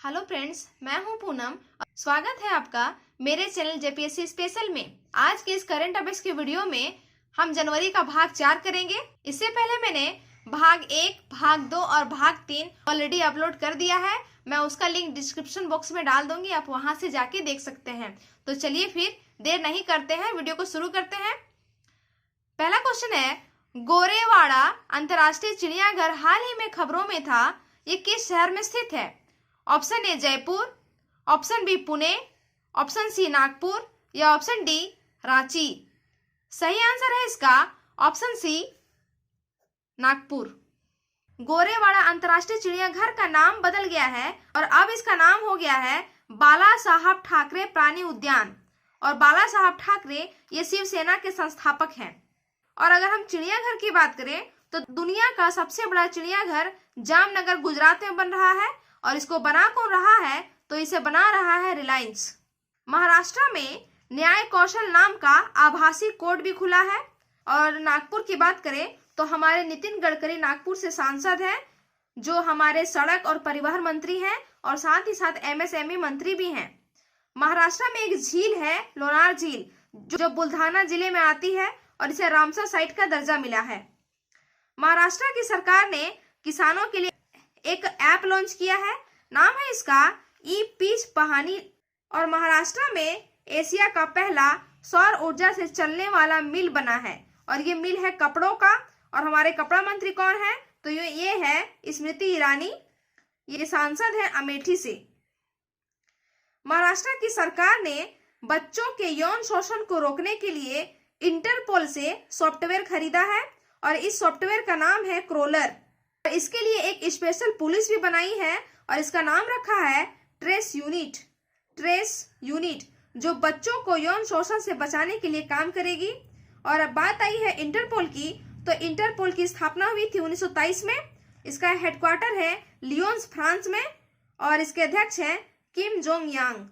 Hello friends, मैं हूं पूनम। स्वागत है आपका मेरे चैनल जेपीएससी स्पेशल में। आज के इस करंट अफेयर्स के वीडियो में हम जनवरी का भाग 4 करेंगे। इससे पहले मैंने भाग 1, भाग 2 और भाग 3 ऑलरेडी अपलोड कर दिया है। मैं उसका लिंक डिस्क्रिप्शन बॉक्स में डाल दूंगी, आप वहां से जाके देख सकते हैं। तो चलिए फिर देर नहीं करते हैं, वीडियो को शुरू करते हैं। पहला क्वेश्चन है, गोरेवाड़ा अंतर्राष्ट्रीय चिड़ियाघर हाल ही में खबरों में था, ये किस शहर में स्थित है? Option A Jaipur, option B Pune, option C Nagpur या ऑप्शन डी रांची। सही आंसर है इसका ऑप्शन सी नागपुर। गोरेवाड़ा अंतर्राष्ट्रीय चिड़ियाघर का नाम बदल गया है और अब इसका नाम हो गया है बाला साहब ठाकरे प्राणी उद्यान। और बाला साहब ठाकरे ये शिवसेना के संस्थापक हैं। और अगर हम चिड़ियाघर की बात करें तो दुनिया का सबसे बड़ा चिड़ियाघर जामनगर गुजरात में बन रहा है और इसको बना कौन रहा है? तो इसे बना रहा है रिलायंस। महाराष्ट्र में न्याय कौशल नाम का आभासी कोर्ट भी खुला है। और नागपुर की बात करें तो हमारे नितिन गडकरी नागपुर से सांसद हैं, जो हमारे सड़क और परिवहन मंत्री हैं और साथ ही साथ एमएसएमई मंत्री भी हैं। महाराष्ट्र में एक झील है लोनार झील, जो बुल्धाना जिले में आती है और इसे रामसर साइट का दर्जा मिला है। महाराष्ट्र की सरकार ने किसानों के लिए एक ऐप लॉन्च किया है, नाम है इसका ई पीच पहानी। और महाराष्ट्र में एशिया का पहला सौर ऊर्जा से चलने वाला मिल बना है और ये मिल है कपड़ों का। और हमारे कपड़ा मंत्री कौन है? तो ये है स्मृति ईरानी, ये सांसद है अमेठी से। महाराष्ट्र की सरकार ने बच्चों के यौन शोषण को रोकने के लिए इंटरपोल से सॉफ्टवेयर खरीदा है और इस सॉफ्टवेयर का नाम है क्रोलर। इसके लिए एक स्पेशल पुलिस भी बनाई है और इसका नाम रखा है ट्रेस यूनिट, जो बच्चों को यौन शोषण से बचाने के लिए काम करेगी। और अब बात आई है इंटरपोल की, तो इंटरपोल की स्थापना हुई थी 1923 में। इसका हेडक्वार्टर है लियोन्स फ्रांस में और इसके अध्यक्ष हैं किम जोंग यांग।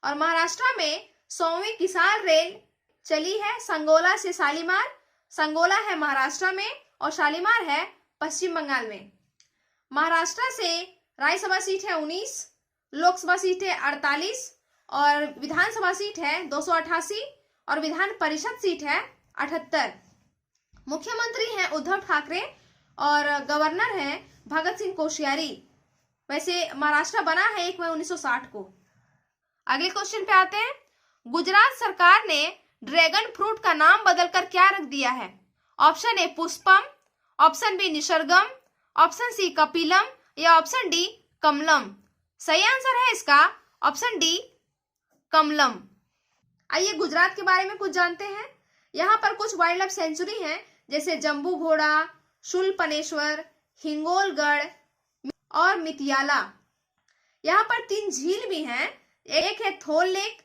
और महाराष्ट्र में 100वीं किसान रेल चली है संगोला से शालीमार। संगोला है महाराष्ट्र में और शालीमार है पश्चिम बंगाल में। महाराष्ट्र से राज्यसभा सीट है 19, लोकसभा सीट है 48 और विधानसभा सीट है 288 और विधान परिषद सीट है 78। मुख्यमंत्री हैं उद्धव ठाकरे और गवर्नर हैं भगत सिंह कोश्यारी। वैसे महाराष्ट्र बना है 1 मई 1960 को। अगले क्वेश्चन पे आते हैं, गुजरात सरकार ने ड्रैगन फ्रूट का नाम बदलकर क्या रख दिया है? Option A Pushpam, option B Nisargam, option C Kapilam या ऑप्शन डी कमलम। सही आंसर है इसका ऑप्शन डी कमलम। आइए गुजरात के बारे में कुछ जानते हैं। यहाँ पर कुछ वाइल्ड लाइफ सेंचुरी हैं, जैसे जम्बू घोड़ा, शूलपनेश्वर, हिंगोलगढ़ और मितियाला। यहाँ पर 3 झील भी हैं, एक है थोल लेक,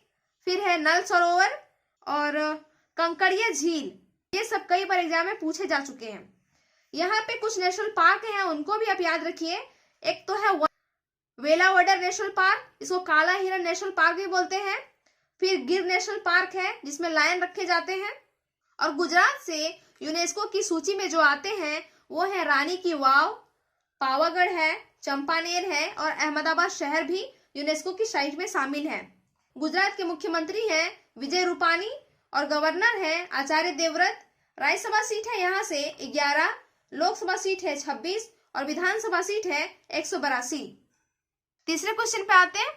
फिर है नल सरोवर और कंकड़िया झील। ये सब कई बार एग्जाम में पूछे जा चुके हैं। यहाँ पे कुछ नेशनल पार्क हैं, उनको भी आप याद रखिए। एक तो है वेलावडर नेशनल पार्क, इसको काला हिरन नेशनल पार्क भी बोलते हैं। फिर गिर नेशनल पार्क है, जिसमें लायन रखे जाते हैं। और गुजरात से यूनेस्को की सूची में जो आते हैं वो है रानी की वाव, पावागढ़ है, चंपानेर है और अहमदाबाद शहर भी यूनेस्को की साइट में शामिल है। गुजरात के मुख्यमंत्री हैं विजय रूपानी और गवर्नर हैं आचार्य देवव्रत। राज्यसभा सीट है यहाँ से 11, लोकसभा सीट है 26 और विधानसभा सीट है 182। तीसरे क्वेश्चन पे आते हैं,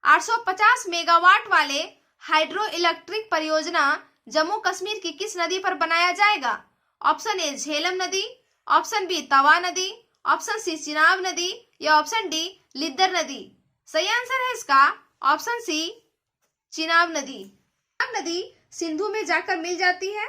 850 मेगावाट वाले हाइड्रो इलेक्ट्रिक परियोजना जम्मू कश्मीर की किस नदी पर बनाया जाएगा? ऑप्शन ए झेलम नदी, ऑप्शन बी तवा नदी, ऑप्शन सी चिनाब नदी या ऑप्शन डी लिद्दर नदी। सही आंसर है इसका ऑप्शन सी चिनाब नदी। चिनाब नदी सिंधु में जाकर मिल जाती है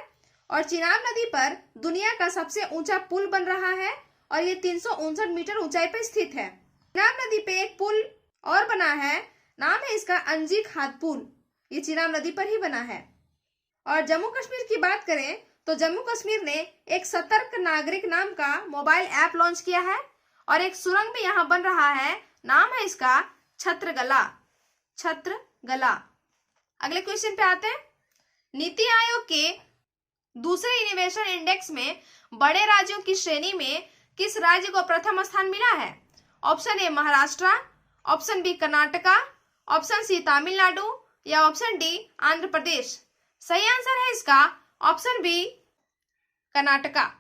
और चिनाब नदी पर दुनिया का सबसे ऊंचा पुल बन रहा है और ये 359 मीटर ऊंचाई पर स्थित है। चिनाब नदी पे एक पुल और बना है, नाम है इसका अंजी खाद पुल, ये चिनाब नदी पर ही बना है। और जम्मू कश्मीर की बात करें तो जम्मू कश्मीर ने एक सतर्क नागरिक नाम का मोबाइल ऐप लॉन्च किया है और एक सुरंग भी यहाँ बन रहा है, नाम है इसका छत्रगला। अगले क्वेश्चन पे आते हैं, नीति आयोग के दूसरे इनोवेशन इंडेक्स में बड़े राज्यों की श्रेणी में किस राज्य को प्रथम स्थान मिला है? Option A Maharashtra, option B Karnataka, option C Tamil Nadu या ऑप्शन डी आंध्र प्रदेश। सही आंसर है इसका ऑप्शन बी कर्नाटका।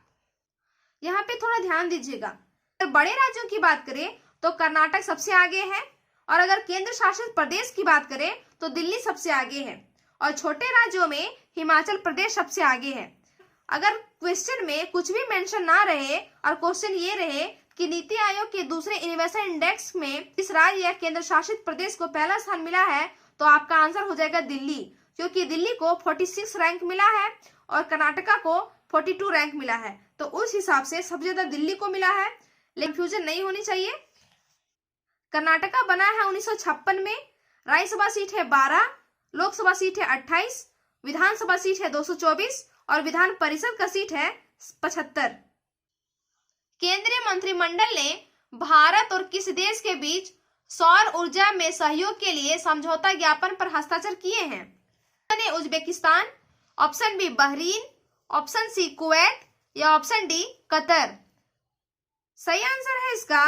यहाँ पे थोड़ा ध्यान दीजिएगा, अगर बड़े राज्यों की बात करें तो कर्नाटक सबसे आगे है, और अगर केंद्र शासित प्रदेश की बात करें तो दिल्ली सबसे आगे है, और छोटे राज्यों में हिमाचल प्रदेश सबसे आगे है। अगर क्वेश्चन में कुछ भी मेंशन ना रहे और क्वेश्चन ये रहे कि नीति आयोग के दूसरे इनोवेशन इंडेक्स में इस राज्य या केंद्र शासित प्रदेश को पहला स्थान मिला है, तो आपका आंसर हो जाएगा दिल्ली, क्योंकि दिल्ली को 46 रैंक मिला है और कर्नाटका को 42 रैंक मिला है। तो उस हिसाब से सबसे ज्यादा दिल्ली को मिला है, लेकिन कंफ्यूजन नहीं होनी चाहिए। कर्नाटका बना है 1956 में, राज्यसभा सीट है 12, लोकसभा सीट है 28, विधानसभा सीट है 224 और विधान परिषद का सीट है 75। केंद्रीय मंत्रिमंडल ने भारत और किस देश के बीच सौर ऊर्जा में सहयोग के लिए समझौता ज्ञापन पर हस्ताक्षर किए हैं? Uzbekistan, option B Bahrain, option C Kuwait या ऑप्शन डी कतर। सही आंसर है इसका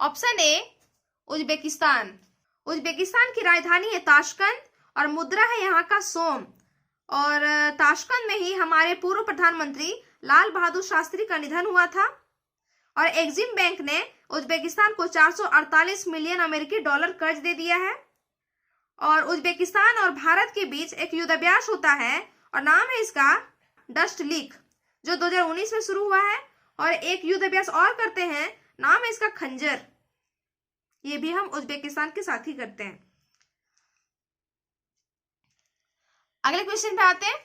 ऑप्शन ए उज्बेकिस्तान। उज्बेकिस्तान की राजधानी है ताशकंद और मुद्रा है यहाँ का सोम, और ताशकंद में ही हमारे पूर्व प्रधानमंत्री लाल बहादुर शास्त्री का निधन हुआ था। और एक्सिम बैंक ने उज्बेकिस्तान को 448 मिलियन अमेरिकी डॉलर कर्ज दे दिया है। और उज्बेकिस्तान और भारत के बीच एक युद्धाभ्यास होता है और नाम है इसका डस्ट लीक, जो 2019 में शुरू हुआ है। और एक युद्धाभ्यास और करते हैं, नाम है इसका खंजर, ये भी हम उज्बेकिस्तान के साथ ही करते हैं। अगले क्वेश्चन पे आते हैं।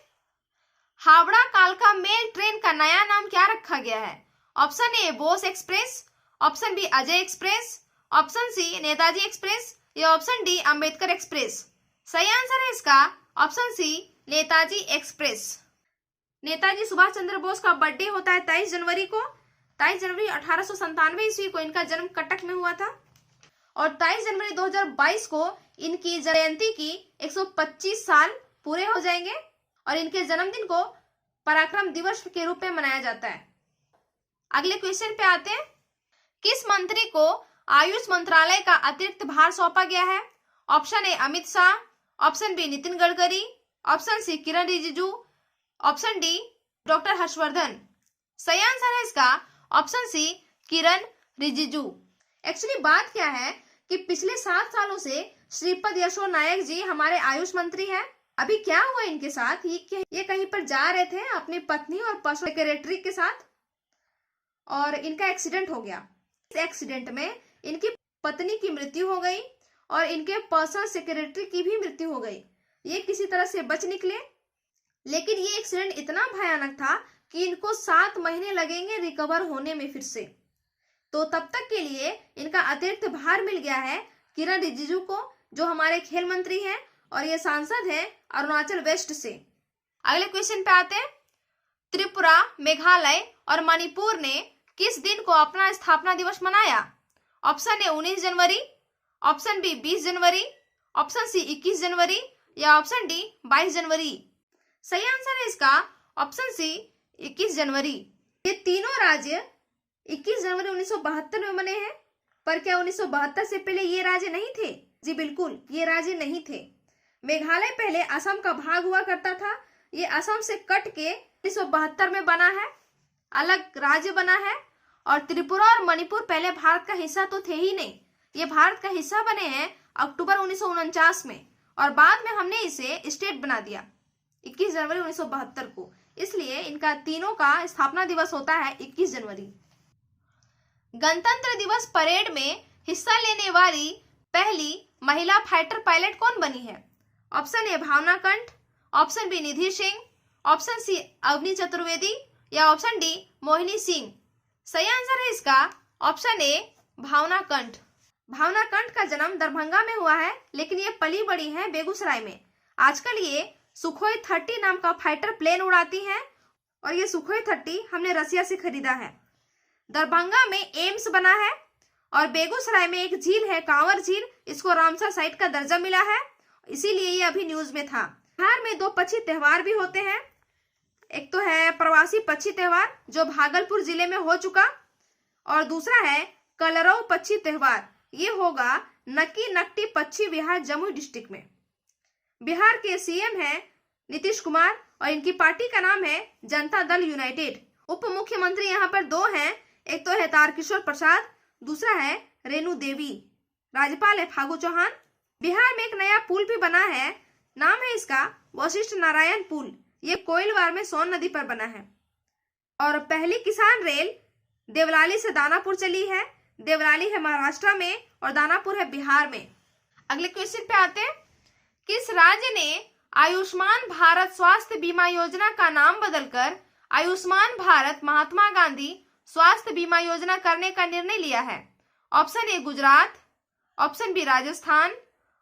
हावड़ा कालका मेल ट्रेन का नया नाम क्या रखा गया है? Option A Bose Express, option B Ajay Express, option C Netaji Express या ऑप्शन डी अंबेडकर एक्सप्रेस। सही आंसर है इसका option C Netaji Express. Netaji Subhash Chandra Bose का बर्थडे होता है 23 जनवरी को। 23 जनवरी 1897 ईस्वी को इनका जन्म कटक में हुआ था, और 23 जनवरी 2022 को इनकी जयंती की 125 साल पूरे हो जाएंगे, और इनके जन्मदिन को पराक्रम दिवस के रूप में मनाया जाता है। अगले क्वेश्चन पे आते हैं। किस मंत्री को आयुष मंत्रालय का अतिरिक्त भार सौंपा गया है? Option A Amit Shah, option B Nitin Gadkari, option C Kiran Rijiju, option D doctor Harshvardhan. सही आंसर है इसका option C Kiran Rijiju. Actually बात क्या है कि पिछले 7 सालों से श्रीपद यशो नायक जी हमारे आयुष मंत्री हैं। अभी क्या हुआ इनके साथ, ये कहीं पर जा रहे थे अपनी पत्नी और पर्सनल सेक्रेटरी के साथ, और इनका एक्सीडेंट हो गया। इस एक्सीडेंट में इनकी पत्नी की मृत्यु हो गई और इनके पर्सनल सेक्रेटरी की भी मृत्यु हो गई। ये किसी तरह से बच निकले, लेकिन ये एक्सीडेंट इतना भयानक था कि इनको 7 महीने लगेंगे रिकवर होने में फिर से। तो तब तक के लिए इनका अतिरिक्त भार मिल गया है किरण रिजिजू को, जो हमारे खेल मंत्री हैं, और ये सांसद हैं अरुणाचल वेस्ट से। अगले क्वेश्चन पे आते हैं। त्रिपुरा, मेघालय और मणिपुर ने किस दिन को अपना स्थापना दिवस मनाया? ऑप्शन ए 19 जनवरी, ऑप्शन बी 20 जनवरी, ऑप्शन सी 21 जनवरी या ऑप्शन डी 22 जनवरी। सही आंसर है इसका ऑप्शन सी 21 जनवरी। ये तीनों राज्य 21 जनवरी 1972 में बने हैं। पर क्या 1972 से पहले ये राज्य नहीं थे? जी बिल्कुल, ये राज्य नहीं थे। मेघालय पहले असम का भाग हुआ करता था, ये असम से कट के 1972 में बना है, अलग राज्य बना है। और त्रिपुरा और मणिपुर पहले भारत का हिस्सा तो थे ही नहीं, ये भारत का हिस्सा बने हैं अक्टूबर 1949 में, और बाद में हमने इसे स्टेट बना दिया 21 जनवरी 1972 को। इसलिए इनका तीनों का स्थापना दिवस होता है 21 जनवरी। गणतंत्र दिवस परेड में हिस्सा लेने वाली पहली महिला फाइटर पायलट कौन बनी है? ऑप्शन ए भावना कंठ, ऑप्शन बी निधि सिंह, ऑप्शन सी अवनी चतुर्वेदी या ऑप्शन डी मोहिनी सिंह। सही आंसर है इसका ऑप्शन ए भावना कंठ। भावना कंठ का जन्म दरभंगा में हुआ है, लेकिन ये पली बड़ी है बेगूसराय में। आजकल ये सुखोई 30 नाम का फाइटर प्लेन उड़ाती हैं, और ये सुखोई 30 हमने रसिया से खरीदा है। दरभंगा में एम्स बना है, और बेगूसराय में एक झील है कांवर झील, इसको रामसर साइट का दर्जा मिला है, इसीलिए ये अभी न्यूज में था। बिहार में 2 पक्षी त्योहार भी होते हैं। एक तो है प्रवासी पक्षी त्योहार जो भागलपुर जिले में हो चुका, और दूसरा है कलरव पक्षी त्योहार ये होगा नक्की नक्टी पश्चिम बिहार जमुई डिस्ट्रिक्ट में। बिहार के सीएम हैं नीतीश कुमार और इनकी पार्टी का नाम है जनता दल यूनाइटेड। उप मुख्यमंत्री यहाँ पर दो हैं, एक तो है तारकिशोर प्रसाद, दूसरा है रेणु देवी। राज्यपाल है फागू चौहान। बिहार में एक नया पुल भी बना है, नाम है इसका वशिष्ठ नारायण पुल। ये कोइलवार में सोन नदी पर बना है। और पहली किसान रेल देवलाली से दानापुर चली है। देवलाली है महाराष्ट्र में और दानापुर है बिहार में। अगले क्वेश्चन पे आते हैं, किस राज्य ने आयुष्मान भारत स्वास्थ्य बीमा योजना का नाम बदलकर आयुष्मान भारत महात्मा गांधी स्वास्थ्य बीमा योजना करने का निर्णय लिया है? Option A Gujarat, option B Rajasthan,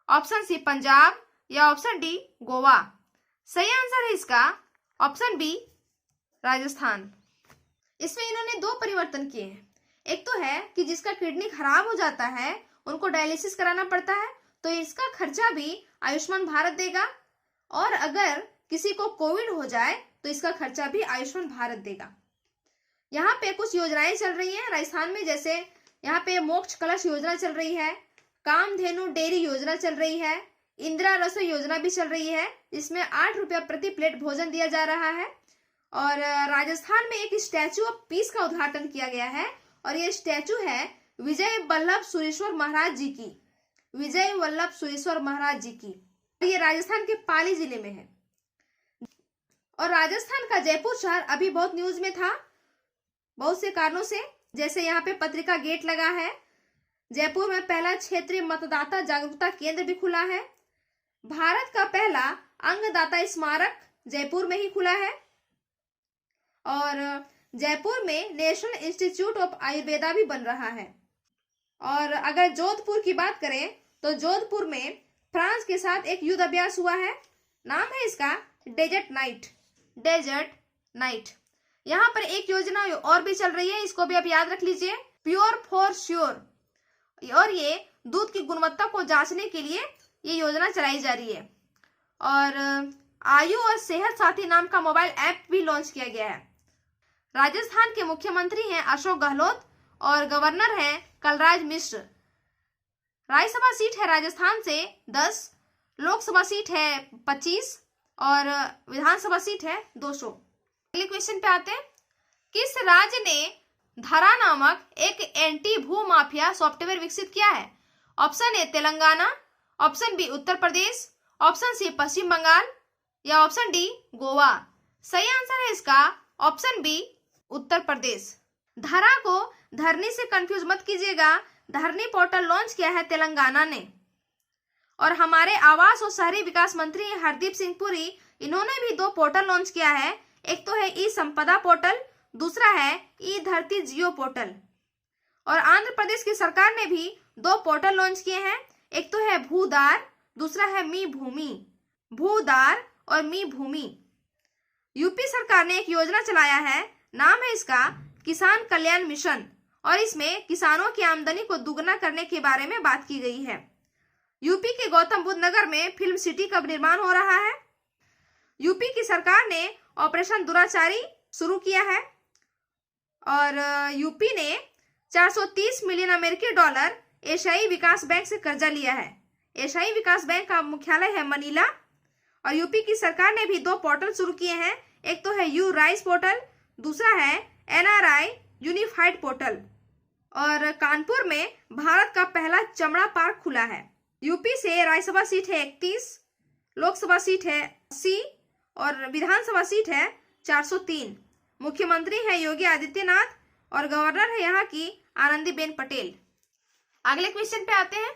option C Punjab या ऑप्शन डी गोवा। सही आंसर है इसका ऑप्शन बी राजस्थान। इसमें इन्होंने दो परिवर्तन किए हैं। एक तो है कि जिसका किडनी खराब हो जाता है उनको डायलिसिस कराना पड़ता है, तो इसका खर्चा भी आयुष्मान भारत देगा। और अगर किसी को कोविड हो जाए तो इसका खर्चा भी आयुष्मान भारत देगा। यहाँ पे कुछ योजनाएं चल रही हैं राजस्थान में, जैसे यहाँ पे मोक्ष कलश योजना चल रही है, कामधेनु डेयरी योजना चल रही है, इंदिरा रसोई योजना भी चल रही है, इसमें 8 रुपया प्रति प्लेट भोजन दिया जा रहा है। और राजस्थान में एक स्टैचू ऑफ पीस का उद्घाटन किया गया है और ये स्टैचू है विजय वल्लभ सुरेश्वर महाराज जी की। विजय वल्लभ सुरेश्वर महाराज जी की। ये राजस्थान के पाली जिले में है। और राजस्थान का जयपुर शहर अभी बहुत न्यूज में था बहुत से कारणों से, जैसे यहाँ पे पत्रिका गेट लगा है। जयपुर में पहला क्षेत्रीय मतदाता जागरूकता केंद्र भी खुला है। भारत का पहला अंगदाता स्मारक जयपुर में ही खुला है। और जयपुर में नेशनल इंस्टीट्यूट ऑफ आयुर्वेदा भी बन रहा है। और अगर जोधपुर की बात करें तो जोधपुर में फ्रांस के साथ एक युद्ध अभ्यास हुआ है, नाम है इसका डेजर्ट नाइट। Desert Knight. यहाँ पर एक योजना और भी चल रही है, इसको भी आप याद रख लीजिए, प्योर फॉर श्योर। और ये दूध की गुणवत्ता को जांचने के लिए ये योजना चलाई जा रही है। और आयु और सेहत साथी नाम का मोबाइल ऐप भी लॉन्च किया गया है। राजस्थान के मुख्यमंत्री हैं अशोक गहलोत और गवर्नर हैं कलराज मिश्र। राज्यसभा सीट है राजस्थान से 10, लोकसभा सीट है 25 और विधानसभा सीट है 200। अगले क्वेश्चन पे आते हैं, किस राज्य ने धरा नामक एक एंटी भू माफिया सॉफ्टवेयर विकसित किया है? Option A Telangana, option B Uttar Pradesh, option C Paschim Bengal या ऑप्शन डी गोवा। सही आंसर है इसका ऑप्शन बी उत्तर प्रदेश। धरा को धरनी से कंफ्यूज मत कीजिएगा, धरनी पोर्टल लॉन्च किया है तेलंगाना ने। और हमारे आवास और शहरी विकास मंत्री हरदीप सिंह पुरी, इन्होंने भी 2 पोर्टल लॉन्च किया है। एक तो है ई संपदा पोर्टल, दूसरा है ई धरती जियो पोर्टल। और आंध्र प्रदेश की सरकार ने भी 2 पोर्टल लॉन्च किए हैं, एक तो है भूदार, दूसरा है मी भूमि। भूदार और मी भूमि। यूपी सरकार ने एक योजना चलाया है, नाम है इसका किसान कल्याण मिशन और इसमें किसानों की आमदनी को दुगना करने के बारे में बात की गई है। यूपी के गौतम बुद्ध नगर में फिल्म सिटी का निर्माण हो रहा है। यूपी की सरकार ने ऑपरेशन दुराचारी शुरू किया है और यूपी ने 430 मिलियन अमेरिकी डॉलर एशियाई विकास बैंक से कर्जा लिया है। एशियाई विकास बैंक का मुख्यालय है मनीला। और यूपी की सरकार ने भी 2 पोर्टल शुरू किए हैं, एक तो है यू राइस पोर्टल, दूसरा है NRI यूनिफाइड पोर्टल। और कानपुर में भारत का पहला चमड़ा पार्क खुला है। यूपी से राज्यसभा सीट है 31, लोकसभा सीट है 80 और विधानसभा सीट है 403। मुख्यमंत्री है योगी आदित्यनाथ और गवर्नर है यहाँ की आनंदीबेन पटेल। अगले क्वेश्चन पे आते हैं,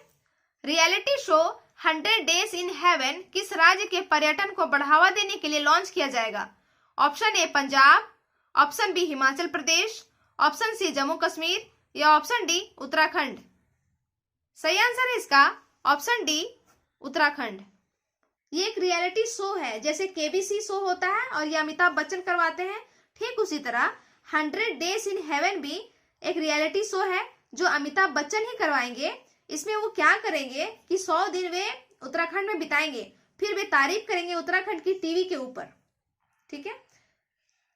reality show 100 days in heaven किस राज्य के पर्यटन को बढ़ावा देने के लिए लॉन्च किया जाएगा? Option A Punjab, option B Himachal Pradesh, option C Jammu Kashmir या ऑप्शन डी उत्तराखंड। सही आंसर है इसका ऑप्शन डी उत्तराखंड। ये एक रियलिटी शो है, जैसे केबीसी शो होता है और ये अमिताभ बच्चन करवाते हैं, ठीक उसी तरह 100 डेज इन हेवन भी एक रियलिटी शो है जो अमिताभ बच्चन ही करवाएंगे। इसमें वो क्या करेंगे कि 100 दिन वे उत्तराखंड में बिताएंगे, फिर वे तारीफ करेंगे उत्तराखंड की टीवी के ऊपर। ठीक है।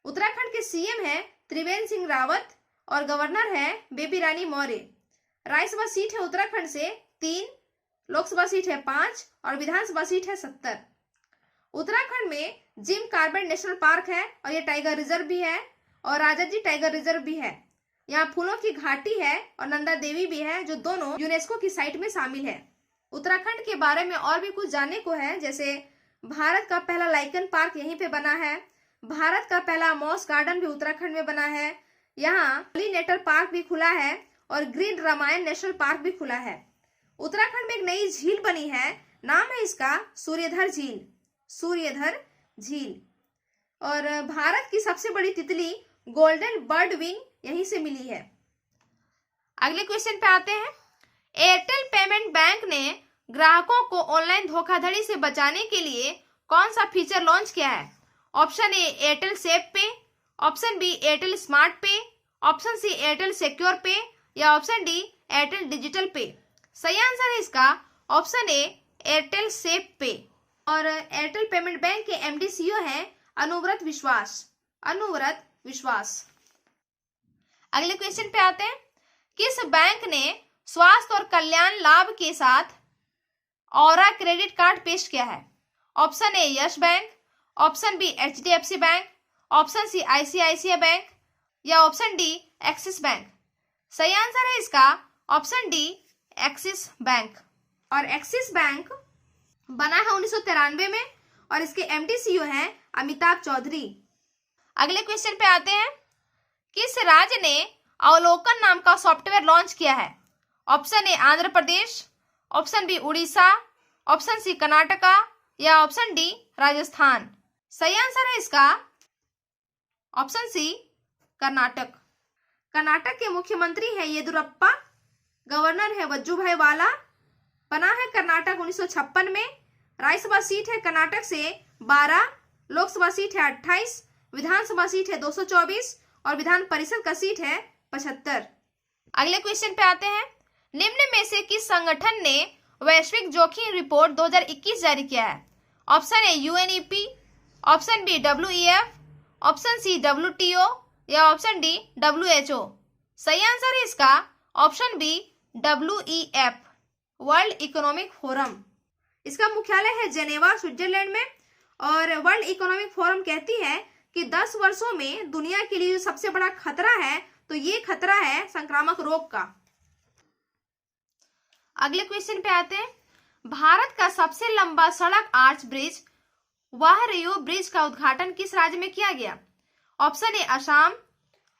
उत्तराखंड के सीएम है त्रिवेंद्र सिंह रावत और गवर्नर है बेबी रानी मौर्य। राज्यसभा सीट है उत्तराखंड से 3, लोकसभा सीट है 5 और विधानसभा सीट है 70। उत्तराखंड में जिम कॉर्बेट नेशनल पार्क है और ये टाइगर रिजर्व भी है और राजाजी टाइगर रिजर्व भी है। यहाँ फूलों की घाटी है और नंदा देवी भी है, जो दोनों यूनेस्को की साइट में शामिल है। उत्तराखंड के बारे में और भी कुछ जानने को है, जैसे भारत का पहला लाइकन पार्क यहीं पे बना है, भारत का पहला मॉस गार्डन भी उत्तराखंड में बना है, यहाँ पॉलिनेटर पार्क भी खुला है और ग्रीन रामायण नेशनल पार्क भी खुला है। उत्तराखंड में एक नई झील बनी है, नाम है इसका सूर्यधर झील, सूर्यधर झील। और भारत की सबसे बड़ी तितली गोल्डन बर्ड विंग यहीं से मिली है। अगले क्वेश्चन पे आते हैं। एयरटेल पेमेंट बैंक ने ग्राहकों को ऑनलाइन धोखाधड़ी से बचाने के लिए कौन सा फीचर लॉन्च किया है? ऑप्शन ए एयरटेल सेफ पे, ऑप्शन बी एयरटेल स्मार्ट पे, ऑप्शन सी एयरटेल सिक्योर पे या ऑप्शन डी एयरटेल डिजिटल पे। सही आंसर है इसका ऑप्शन ए एयरटेल सेफ पे। और एयरटेल पेमेंट बैंक के एमडी सीईओ हैं अनुव्रत विश्वास, अनुव्रत विश्वास। अगले क्वेश्चन पे आते हैं। किस बैंक ने स्वास्थ्य और कल्याण लाभ के साथ औरा क्रेडिट कार्ड पेश किया है? Option A Yes Bank, option B HDFC Bank, option C ICICI Bank या ऑप्शन डी एक्सिस बैंक। सही आंसर है इसका ऑप्शन डी एक्सिस बैंक। और एक्सिस बैंक बना है 1993 में और इसके एमडी सीईओ हैं अमिताभ चौधरी। अगले क्वेश्चन पे आते हैं। किस राज्य ने अवलोकन नाम का सॉफ्टवेयर लॉन्च किया है? Option A Andhra Pradesh, option B Orissa, option C Karnataka या ऑप्शन डी राजस्थान। सही आंसर है इसका ऑप्शन सी कर्नाटक। कर्नाटक के मुख्यमंत्री है येदुरप्पा, गवर्नर है वजुभाई वाला। बना है कर्नाटक 1956 में। राज्यसभा सीट है कर्नाटक से 12, लोकसभा सीट है 28, विधानसभा सीट है 224 और विधान परिषद का सीट है 75। अगले क्वेश्चन पे आते हैं। निम्न में से किस संगठन ने वैश्विक जोखिम रिपोर्ट 2021 जारी किया है? Option A UNEP, option B WEF, option C WTO या ऑप्शन डी डब्ल्यूएचओ। सही आंसर है इसका option B WEF, World Economic Forum. इसका मुख्यालय है जेनेवा, स्विट्जरलैंड में। और वर्ल्ड इकोनॉमिक फोरम कहती है कि 10 वर्षों में दुनिया के लिए जो सबसे बड़ा खतरा है, तो ये खतरा है संक्रामक रोग का। अगले क्वेश्चन पे आते हैं। भारत का सबसे लंबा सड़क आर्च ब्रिज वाहरेयू ब्रिज का उद्घाटन किस राज्य में किया गया? Option A Assam,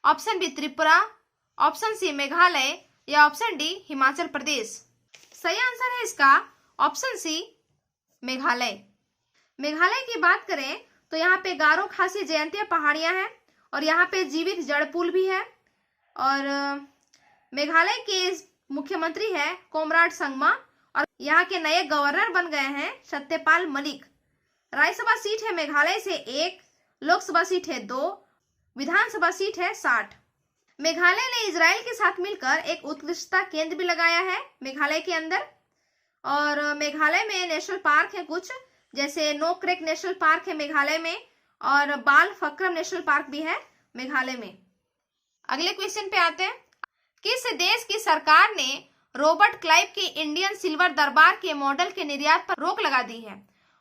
option B Tripura, option C Meghalaya या ऑप्शन डी हिमाचल प्रदेश। सही आंसर है इसका ऑप्शन सी मेघालय। मेघालय की बात करें तो यहाँ पे गारो खासी जयंतिया पहाड़ियां हैं और यहाँ पे जीवित जड़ पुल भी है। और मेघालय के मुख्यमंत्री है कोमराड संगमा और यहाँ के नए गवर्नर बन गए हैं सत्यपाल मलिक। राज्यसभा सीट है मेघालय से 1, लोकसभा सीट है 2, विधानसभा सीट है 60। मेघालय ने इजराइल के साथ मिलकर एक उत्कृष्टता केंद्र भी लगाया है मेघालय के अंदर। और मेघालय में नेशनल पार्क है कुछ, जैसे नो क्रेक नेशनल पार्क है मेघालय में और बाल फक्रम नेशनल पार्क भी है मेघालय में। अगले क्वेश्चन पे आते हैं। किस देश की सरकार ने रॉबर्ट क्लाइव के इंडियन सिल्वर दरबार के मॉडल के निर्यात पर रोक लगा दी है?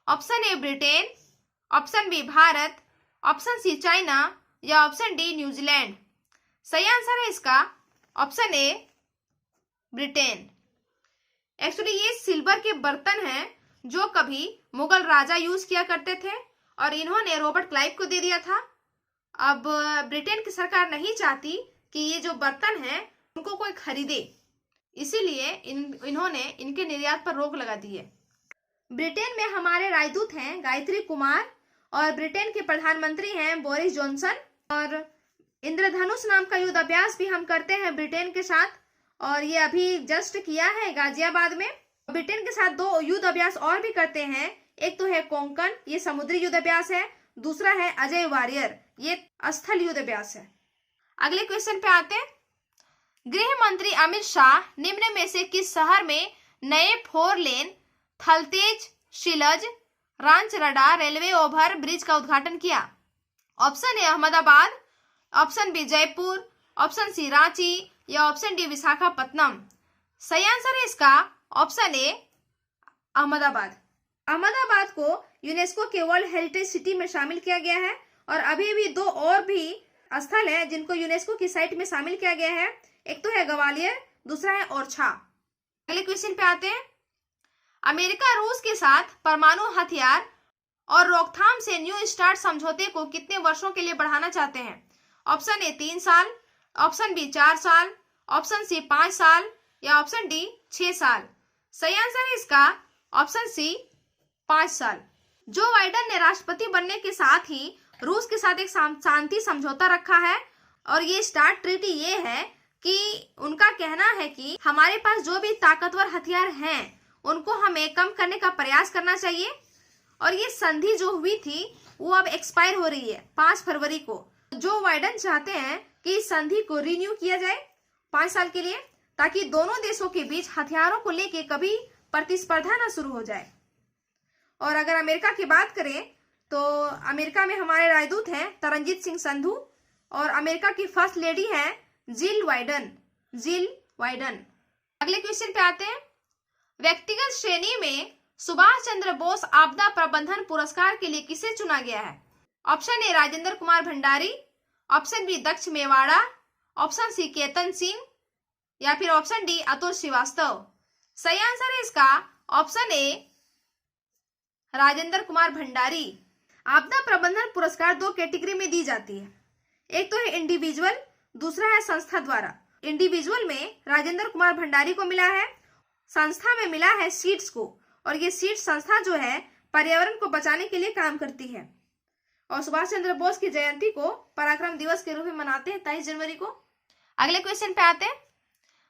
Option A Britain, option B Bharat, option C China या ऑप्शन डी न्यूजीलैंड। सही आंसर है इसका ऑप्शन ए ब्रिटेन। एक्चुअली ये सिल्वर के बर्तन हैं जो कभी मुगल राजा यूज किया करते थे और इन्होंने रॉबर्ट क्लाइव को दे दिया था। अब ब्रिटेन की सरकार नहीं चाहती कि ये जो बर्तन हैं उनको कोई खरीदे, इसीलिए इन्होंने इनके निर्यात पर रोक लगा दी है। ब्रिटेन में हमारे राजदूत हैं गायत्री कुमार और ब्रिटेन के प्रधानमंत्री हैं बोरिस जॉनसन। और इंद्रधनुष नाम का युद्ध अभ्यास भी हम करते हैं ब्रिटेन के साथ और ये अभी जस्ट किया है गाजियाबाद में। ब्रिटेन के साथ 2 युद्ध अभ्यास और भी करते हैं। एक तो है कोंकण, ये समुद्री युद्ध अभ्यास है। दूसरा है अजय वॉरियर, ये स्थल युद्ध अभ्यास है। अगले क्वेश्चन पे आते हैं। गृह मंत्री अमित शाह निम्न में से किस शहर में नए 4 lane Thaltej Shilaj Rancharda railway over bridge का उद्घाटन किया? Option A Ahmedabad, option B Jaipur, option C Ranchi या ऑप्शन डी विशाखापत्तनम। सही आंसर है इसका ऑप्शन ए अहमदाबाद। अहमदाबाद को यूनेस्को के वर्ल्ड हेरिटेज सिटी में शामिल किया गया है और अभी भी दो और भी स्थल है जिनको यूनेस्को की साइट में शामिल किया गया है। एक तो है ग्वालियर, दूसरा है ओरछा। अगले क्वेश्चन पे आते हैं। अमेरिका रूस के साथ परमाणु हथियार और रोकथाम से न्यू स्टार्ट समझौते को कितने वर्षों के लिए बढ़ाना चाहते हैं? ऑप्शन ए 3 साल, ऑप्शन बी 4 साल, ऑप्शन सी 5 साल या ऑप्शन डी 6 साल। सही आंसर है इसका ऑप्शन सी 5 साल। जो बाइडेन ने राष्ट्रपति बनने के साथ ही रूस के साथ एक शांति समझौता रखा है और ये स्टार्ट ट्रीटी ये है कि उनका कहना है कि हमारे पास जो भी ताकतवर हथियार हैं उनको हमें कम करने का प्रयास करना चाहिए और ये संधि जो हुई थी वो अब एक्सपायर हो रही है 5 फरवरी को। जो बाइडेन चाहते हैं कि इस संधि को रिन्यू किया जाए 5 साल के लिए ताकि दोनों देशों के बीच हथियारों को लेके कभी प्रतिस्पर्धा ना शुरू हो जाए। और अगर अमेरिका की बात करें तो अमेरिका में हमारे राजदूत हैं तरनजीत सिंह संधू और अमेरिका की फर्स्ट लेडी है जिल बाइडेन। अगले क्वेश्चन पे आते हैं। व्यक्तिगत श्रेणी में सुभाष चंद्र बोस आपदा प्रबंधन पुरस्कार के लिए किसे चुना गया है? Option A Rajendra Kumar Bhandari, option B Daksh Mewada, option C Ketan Singh या फिर ऑप्शन डी अतुल श्रीवास्तव। सही आंसर है इसका ऑप्शन ए राजेंद्र कुमार भंडारी। आपदा प्रबंधन पुरस्कार 2 कैटेगरी में दी जाती है। एक तो है इंडिविजुअल, दूसरा है संस्था द्वारा। इंडिविजुअल में राजेंद्र कुमार भंडारी को मिला है, संस्था में मिला है सीड्स को और ये सीड्स संस्था जो है पर्यावरण को बचाने के लिए काम करती है और सुभाष चंद्र बोस की जयंती को पराक्रम दिवस के रूप में मनाते हैं 23 जनवरी को। अगले क्वेश्चन पे आते हैं।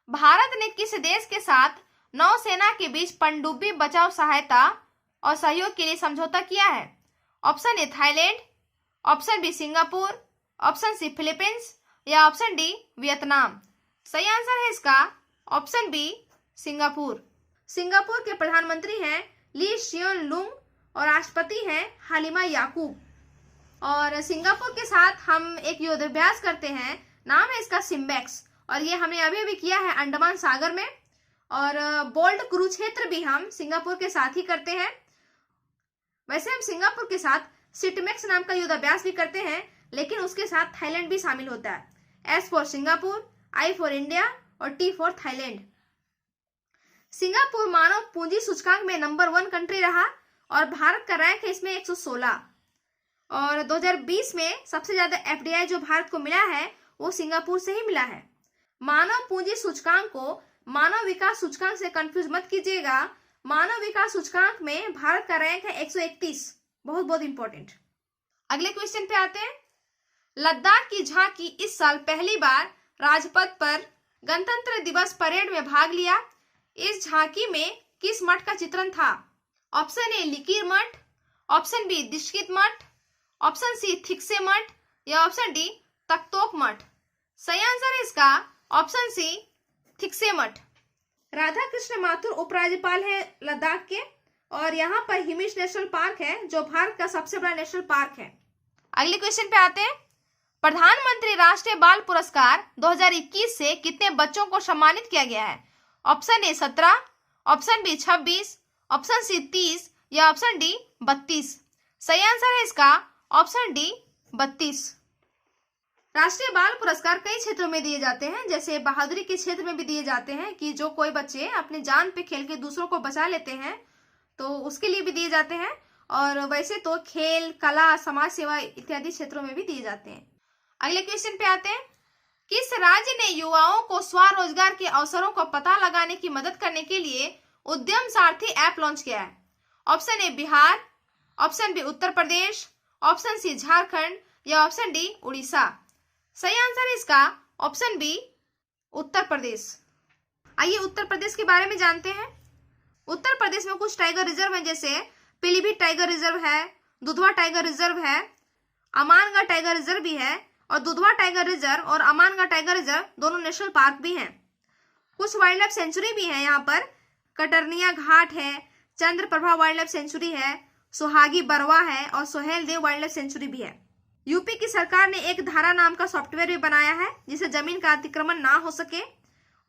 भारत ने किस देश के साथ नौसेना के बीच पनडुब्बी बचाव सहायता और सहयोग के लिए समझौता किया है? Option A Thailand, option B Singapore, option C Philippines या ऑप्शन डी वियतनाम। सही आंसर है इसका ऑप्शन बी सिंगापुर। सिंगापुर के प्रधानमंत्री हैं ली सियोन लुंग और राष्ट्रपति हैं हालिमा याकूब। और सिंगापुर के साथ हम एक युद्धाभ्यास करते हैं, नाम है इसका सिम्बेक्स और ये हमने अभी किया है अंडमान सागर में। और बोल्ट कुरुक्षेत्र भी हम सिंगापुर के साथ ही करते हैं। वैसे हम सिंगापुर के साथ सिटमेक्स नाम का युद्धाभ्यास भी करते हैं लेकिन उसके साथ थाईलैंड भी शामिल होता है। S for Singapore, I for India और टी फॉर थाईलैंड। सिंगापुर मानव पूंजी सूचकांक में नंबर 1 कंट्री रहा और भारत का रैंक है इसमें 116 और 2020 में सबसे ज्यादा एफडीआई जो भारत को मिला है वो सिंगापुर से ही मिला है। मानव पूंजी सूचकांक को मानव विकास सूचकांक से कंफ्यूज मत कीजिएगा। मानव विकास सूचकांक में भारत का रैंक है 131, बहुत इंपॉर्टेंट। अगले क्वेश्चन पे आते हैं। लद्दाख की झांकी इस साल पहली बार राजपथ पर गणतंत्र दिवस परेड में भाग लिया। इस झांकी में किस मठ का चित्रण था? ऑप्शन ए लिकीर मठ, ऑप्शन बी दिशकित मठ, ऑप्शन सी थिकसे मठ या ऑप्शन डी तख्तोक मठ। सही आंसर है इसका ऑप्शन सी थिकसे मठ। राधा कृष्ण माथुर उपराज्यपाल है लद्दाख के और यहाँ पर हिमिश नेशनल पार्क है जो भारत का सबसे बड़ा नेशनल पार्क है। अगले क्वेश्चन पे आते हैं। प्रधानमंत्री राष्ट्रीय बाल पुरस्कार 2021 से कितने बच्चों को सम्मानित किया गया है? Option A 17, option B 26, option C 30 या ऑप्शन डी 32। सही आंसर है इसका ऑप्शन डी 32। राष्ट्रीय बाल पुरस्कार कई क्षेत्रों में दिए जाते हैं, जैसे बहादुरी के क्षेत्र में भी दिए जाते हैं कि जो कोई बच्चे अपने जान पे खेल के दूसरों को बचा लेते हैं तो उसके लिए भी दिए जाते हैं और वैसे तो खेल, कला, समाज सेवा इत्यादि क्षेत्रों में भी दिए जाते हैं। अगले क्वेश्चन पे आते हैं। किस राज्य ने युवाओं को स्वरोजगार के अवसरों को पता लगाने की मदद करने के लिए उद्यम सारथी ऐप लॉन्च किया है? Option A Bihar, option B Uttar Pradesh, option C Jharkhand या ऑप्शन डी उड़ीसा। सही आंसर है इसका ऑप्शन बी उत्तर प्रदेश। आइए उत्तर प्रदेश के बारे में जानते हैं। उत्तर प्रदेश में कुछ टाइगर रिजर्व है, जैसे पीलीभीत टाइगर रिजर्व है, दुधवा टाइगर रिजर्व है, अमानगढ़ टाइगर रिजर्व भी है और दुधवा टाइगर रिजर्व और अमानगढ़ टाइगर रिजर्व दोनों नेशनल पार्क भी हैं। कुछ वाइल्ड लाइफ सेंचुरी भी है यहाँ पर, कटरनिया घाट है, चंद्रप्रभा वाइल्ड लाइफ सेंचुरी है, सुहागी बरवा है और सोहेल देव वाइल्ड लाइफ सेंचुरी भी है। यूपी की सरकार ने एक धारा नाम का सॉफ्टवेयर भी बनाया है जिससे जमीन का अतिक्रमण ना हो सके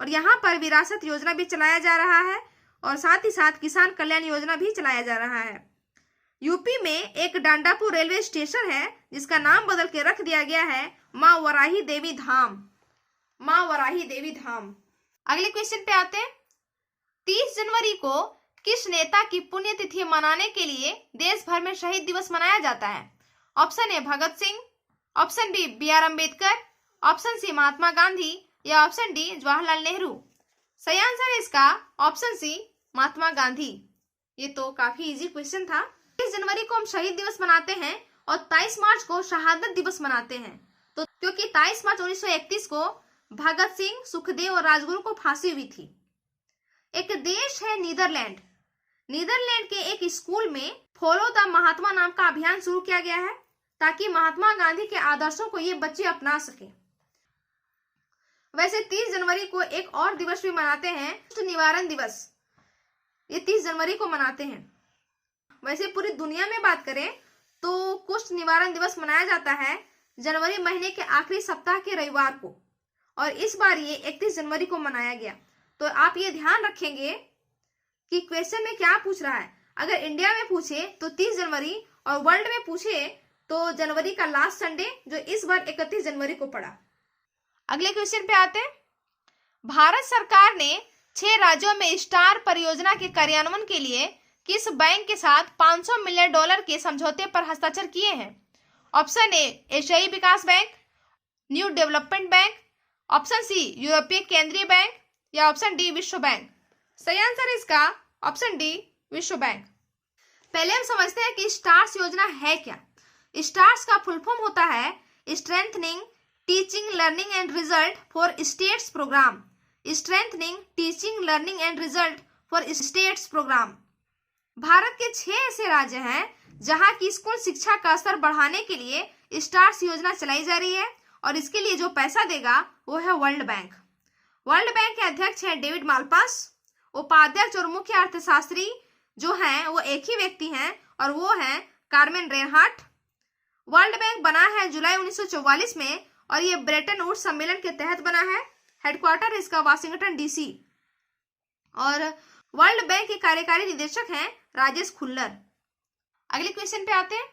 और यहाँ पर विरासत योजना भी चलाया जा रहा है और साथ ही साथ किसान कल्याण योजना भी चलाया जा रहा है। यूपी में एक डांडापुर रेलवे स्टेशन है जिसका नाम बदल के रख दिया गया है माँ वराही देवी धाम। माँ वराही देवी धाम। अगले क्वेश्चन पे आते हैं। 30 जनवरी को किस नेता की पुण्यतिथि मनाने के लिए देश भर में शहीद दिवस मनाया जाता है? Option A Bhagat Singh, option B BR Ambedkar, option C Mahatma Gandhi या ऑप्शन डी जवाहरलाल नेहरू। सही आंसर है इसका ऑप्शन सी महात्मा गांधी। ये तो काफी इजी क्वेश्चन था। 30 जनवरी को हम शहीद दिवस मनाते हैं और 23 मार्च को शहादत दिवस मनाते हैं। तो क्योंकि 23 मार्च 1931 को भगत सिंह, सुखदेव और राजगुरु को फांसी हुई थी। एक देश है नीदरलैंड। नीदरलैंड के एक स्कूल में फॉलो द महात्मा नाम का अभियान शुरू किया गया है ताकि महात्मा गांधी के आदर्शों को ये बच्चे अपना सके। वैसे 30 जनवरी को एक और दिवस भी मनाते हैं, कुष्ठ निवारण दिवस। ये 30 जनवरी को मनाते हैं। वैसे पूरी दुनिया में बात करें तो कुष्ठ निवारण दिवस मनाया जाता है जनवरी महीने के आखिरी सप्ताह के रविवार को और इस बार ये 31 जनवरी को मनाया गया। तो आप ये ध्यान रखेंगे कि क्वेश्चन में क्या पूछ रहा है। अगर इंडिया में पूछे तो 30 जनवरी और वर्ल्ड में पूछे तो जनवरी का लास्ट संडे जो इस बार 31 जनवरी को पड़ा। अगले क्वेश्चन पे आते हैं। भारत सरकार ने 6 राज्यों में स्टार परियोजना के कार्यान्वयन के लिए किस बैंक के साथ $500 मिलियन के समझौते पर हस्ताक्षर किए हैं? ऑप्शन ए एशियाई विकास bank, new development bank, option C यूरोपीय केंद्रीय बैंक या ऑप्शन डी विश्व बैंक। सही आंसर है इसका ऑप्शन डी विश्व बैंक। पहले हम समझते हैं कि स्टार्स योजना है क्या। स्टार्स का फुल फॉर्म होता है strengthening teaching learning and result for states programme. Strengthening teaching learning and result for states programme. Bharat के 6 ऐसे राज्य हैं जहां की स्कूल शिक्षा का स्तर बढ़ाने के लिए स्टार्स योजना चलाई जा रही है और इसके लिए जो पैसा देगा वो है वर्ल्ड बैंक। वर्ल्ड बैंक के अध्यक्ष हैं डेविड मालपास। उपाध्यक्ष और मुख्य अर्थशास्त्री जो हैं वो एक ही व्यक्ति हैं और वो हैं कार्मेन रेनहार्ट। वर्ल्ड बैंक बना है जुलाई 1944 में और ये ब्रेटन वुड्स सम्मेलन के तहत बना है। हेडक्वार्टर इसका वाशिंगटन DC और वर्ल्ड बैंक के कार्यकारी निदेशक हैं राजेश खुल्लर। अगले क्वेश्चन पे आते हैं।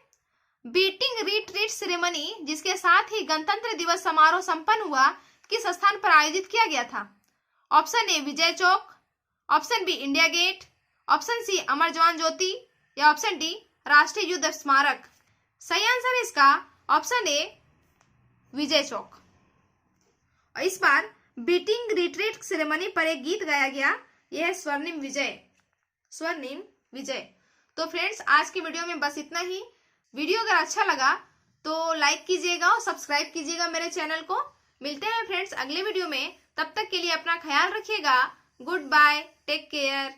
बीटिंग रिट्रीट सेरेमनी जिसके साथ ही गणतंत्र दिवस समारोह संपन्न हुआ किस स्थान पर आयोजित किया गया था? Option A Vijay Chowk, option B India Gate, option C Amar Jawan Jyoti या ऑप्शन डी राष्ट्रीय युद्ध स्मारक। सही आंसर है इसका ऑप्शन ए विजय चौक। और इस बार बीटिंग रिट्रीट सेरेमनी पर एक गीत गाया गया, यह है स्वर्णिम विजय। स्वर्णिम विजय। तो फ्रेंड्स आज की वीडियो में बस इतना ही। वीडियो अगर अच्छा लगा तो लाइक कीजिएगा और सब्सक्राइब कीजिएगा मेरे चैनल को। मिलते हैं फ्रेंड्स अगले वीडियो में, तब तक के लिए अपना ख्याल रखिएगा। Good bye, take care.